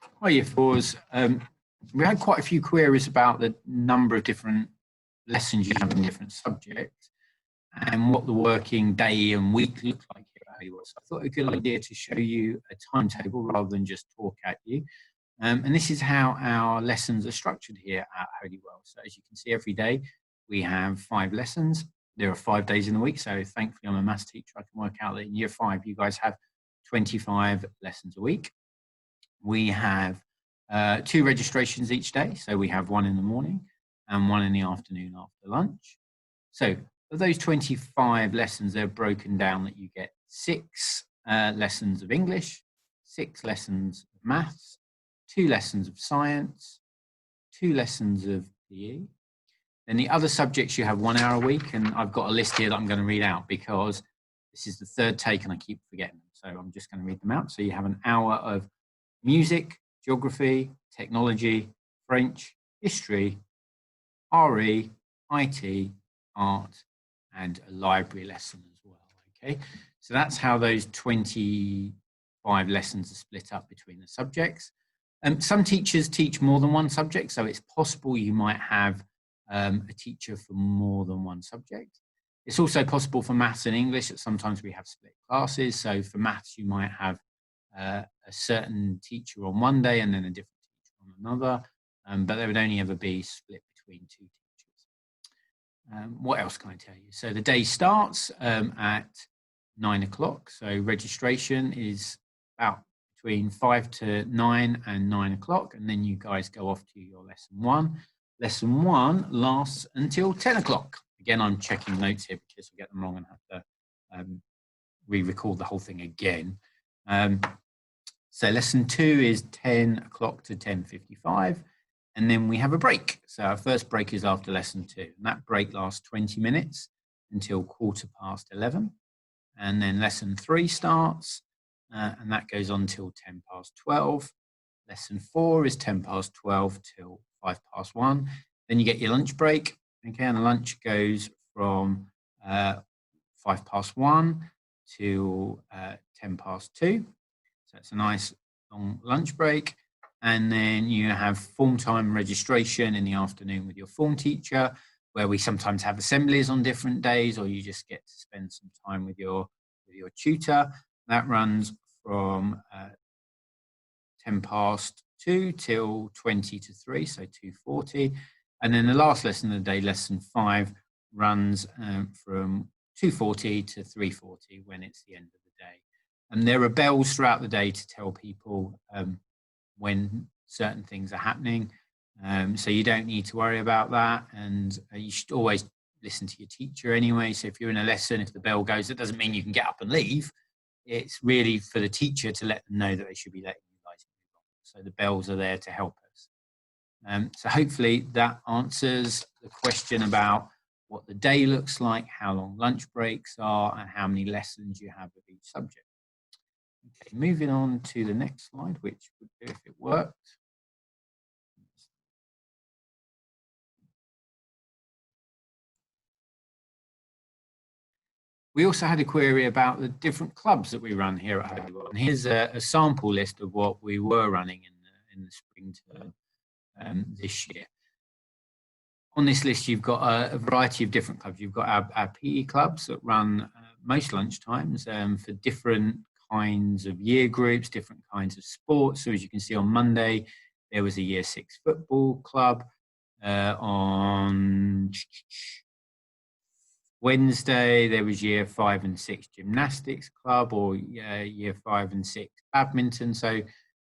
Hi, Year Fours. We had quite a few queries about the number of different lessons you have in different subjects and what the working day and week looks like here at Holywell. So I thought a good idea to show you a timetable rather than just talk at you. And this is how our lessons are structured here at Holywell. So as you can see, every day we have 5 lessons. There are 5 days in the week. So thankfully I'm a maths teacher. I can work out that in year 5, you guys have 25 lessons a week. We have 2 registrations each day. So we have 1 in the morning and 1 in the afternoon after lunch. So of those 25 lessons, they're broken down that you get 6 lessons of English, 6 lessons of maths, 2 lessons of science, 2 lessons of PE. Then the other subjects, you have 1 hour a week, and I've got a list here that I'm going to read out because this is the 3rd take and I keep forgetting them. So I'm just going to read them out. So you have an hour of music, geography, technology, French, history, RE, IT, art, and a library lesson as well. Okay, so that's how those 25 lessons are split up between the subjects. Some teachers teach more than one subject, so it's possible you might have a teacher for more than one subject. It's also possible for maths and English that sometimes we have split classes. So for maths, you might have a certain teacher on one day and then a different teacher on another, but there would only ever be split between 2 teachers. What else can I tell you? So the day starts at 9 o'clock. So registration is about between 5 to 9 and 9 o'clock, and then you guys go off to your lesson 1. Lesson 1 lasts until 10 o'clock. Again, I'm checking notes here because I get them wrong and have to re-record the whole thing again. So lesson 2 is 10 o'clock to 10:55, and then we have a break. So our first break is after lesson 2, and that break lasts 20 minutes until 11:15. And then lesson 3 starts, and that goes on till 12:10. Lesson 4 is 12:10 till 1:05. Then you get your lunch break. Okay, and the lunch goes from 1:05 till 2:10. So it's a nice long lunch break. And then you have form time registration in the afternoon with your form teacher, where we sometimes have assemblies on different days, or you just get to spend some time with your tutor. That runs from 2:10 till 3:20, so 2:40. And then the last lesson of the day, lesson 5, runs from 2:40 to 3:40 when it's the end of the day. And there are bells throughout the day to tell people when certain things are happening. So you don't need to worry about that. And you should always listen to your teacher anyway. So if you're in a lesson, if the bell goes, it doesn't mean you can get up and leave. It's really for the teacher to let them know that they should be letting you guys move on. So the bells are there to help us. So hopefully that answers the question about what the day looks like, how long lunch breaks are, and how many lessons you have of each subject. Okay, moving on to the next slide, which would do if it worked. We also had a query about the different clubs that we run here at Holywell. And here's a sample list of what we were running in the spring term this year. On this list, you've got a variety of different clubs. You've got our PE clubs that run most lunchtimes for different kinds of year groups, different kinds of sports. So as you can see on Monday, there was a year 6 football club. On Wednesday, there was year 5 and 6 gymnastics club, or year 5 and 6 badminton. So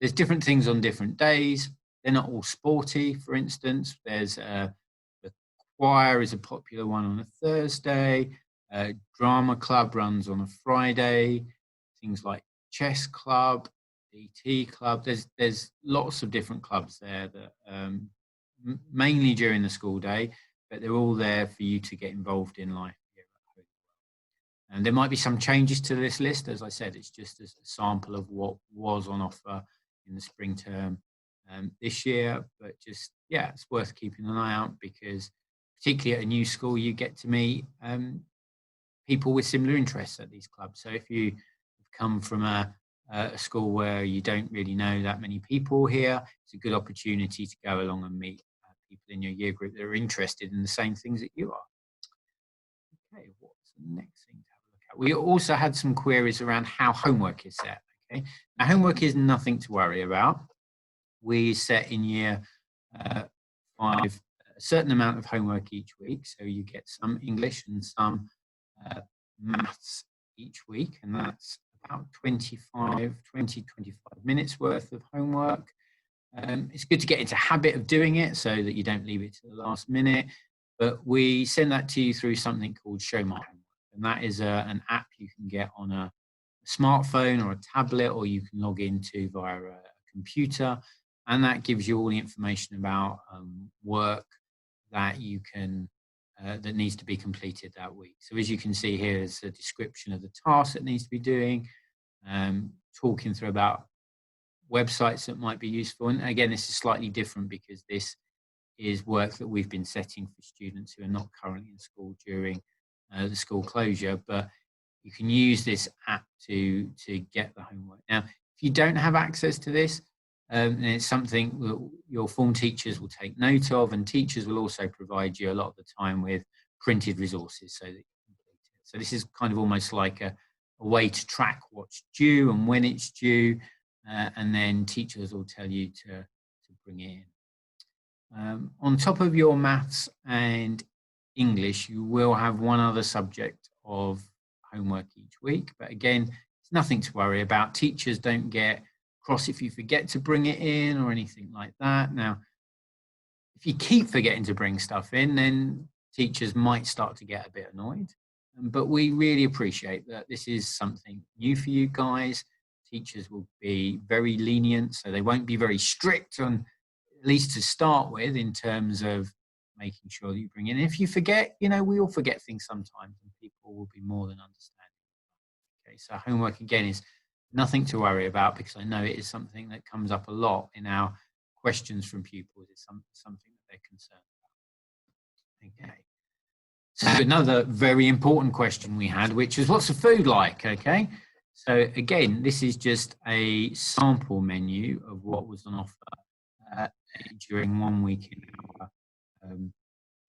there's different things on different days. They're not all sporty, for instance. There's the choir is a popular one on a Thursday. Drama club runs on a Friday. Things like chess club, DT club. There's lots of different clubs there that mainly during the school day, but they're all there for you to get involved in life here at home. And there might be some changes to this list. As I said, it's just a sample of what was on offer in the spring term this year. But just, yeah, it's worth keeping an eye out because particularly at a new school, you get to meet people with similar interests at these clubs. So if you come from a a school where you don't really know that many people here, it's a good opportunity to go along and meet people in your year group that are interested in the same things that you are. Okay, what's the next thing to have a look at? We also had some queries around how homework is set. Okay, now homework is nothing to worry about. We set in year 5 a certain amount of homework each week, so you get some English and some maths each week, and that's about 20 to 25 minutes worth of homework. It's good to get into habit of doing it so that you don't leave it to the last minute, but we send that to you through something called Show My Homework, and that is an app you can get on a smartphone or a tablet, or you can log into via a computer, and that gives you all the information about work that you can that needs to be completed that week. So as you can see here, there's a description of the task that needs to be doing, talking through about websites that might be useful. And again, this is slightly different because this is work that we've been setting for students who are not currently in school during the school closure, but you can use this app to get the homework. Now, if you don't have access to this, and it's something that your form teachers will take note of, and teachers will also provide you a lot of the time with printed resources so that you can complete it. So this is kind of almost like a way to track what's due and when it's due, and then teachers will tell you to bring it in. On top of your maths and English, you will have one other subject of homework each week, but again, it's nothing to worry about. Teachers don't get cross if you forget to bring it in or anything like that. Now, if you keep forgetting to bring stuff in, then teachers might start to get a bit annoyed. But we really appreciate that this is something new for you guys. Teachers will be very lenient, so they won't be very strict on, at least to start with, in terms of making sure that you bring in. If you forget, we all forget things sometimes, and people will be more than understanding. Okay, so homework again is nothing to worry about, because I know it is something that comes up a lot in our questions from pupils. It's something that they're concerned about. Okay. So another very important question we had, which is, what's the food like? Okay. So again, this is just a sample menu of what was on offer during 1 week in our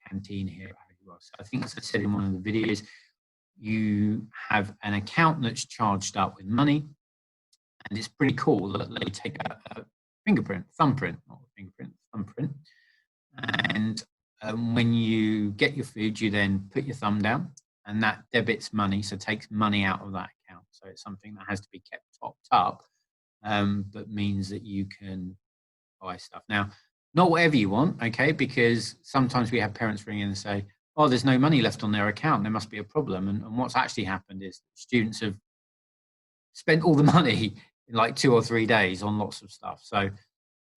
canteen here at Harry Ross. So I think, as I said in one of the videos, you have an account that's charged up with money. And it's pretty cool that they take a thumbprint, not a fingerprint, thumbprint. And when you get your food, you then put your thumb down, and that debits money, so takes money out of that account. So it's something that has to be kept topped up, but means that you can buy stuff. Now, not whatever you want, okay, because sometimes we have parents ring in and say, oh, there's no money left on their account, there must be a problem. And what's actually happened is students have spent all the money in like 2 or 3 days on lots of stuff. So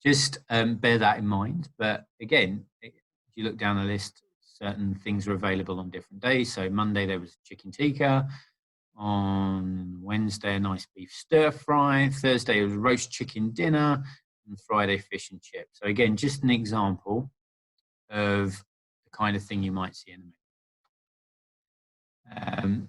just bear that in mind. But again, if you look down the list, certain things are available on different days. So Monday there was chicken tikka. On Wednesday, a nice beef stir fry. Thursday was roast chicken dinner. And Friday, fish and chips. So again, just an example of the kind of thing you might see in a menu.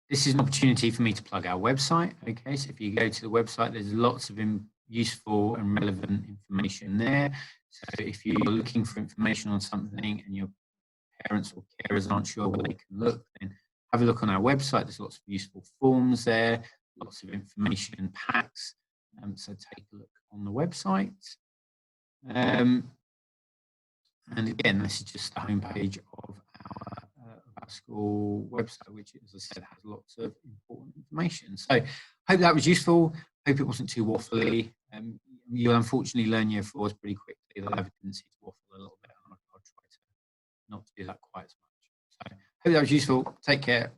This is an opportunity for me to plug our website. Okay, so if you go to the website, there's lots of useful and relevant information there. So if you're looking for information on something and your parents or carers aren't sure where they can look, then have a look on our website. There's lots of useful forms there, lots of information and packs. So take a look on the website. And again, this is just the homepage of our school website, which, as I said, has lots of important information. So hope that was useful. Hope it wasn't too waffly. You'll unfortunately learn year 4s pretty quickly. They'll have a tendency to waffle a little bit, and I'll try to not to do that quite as much. So hope that was useful. Take care.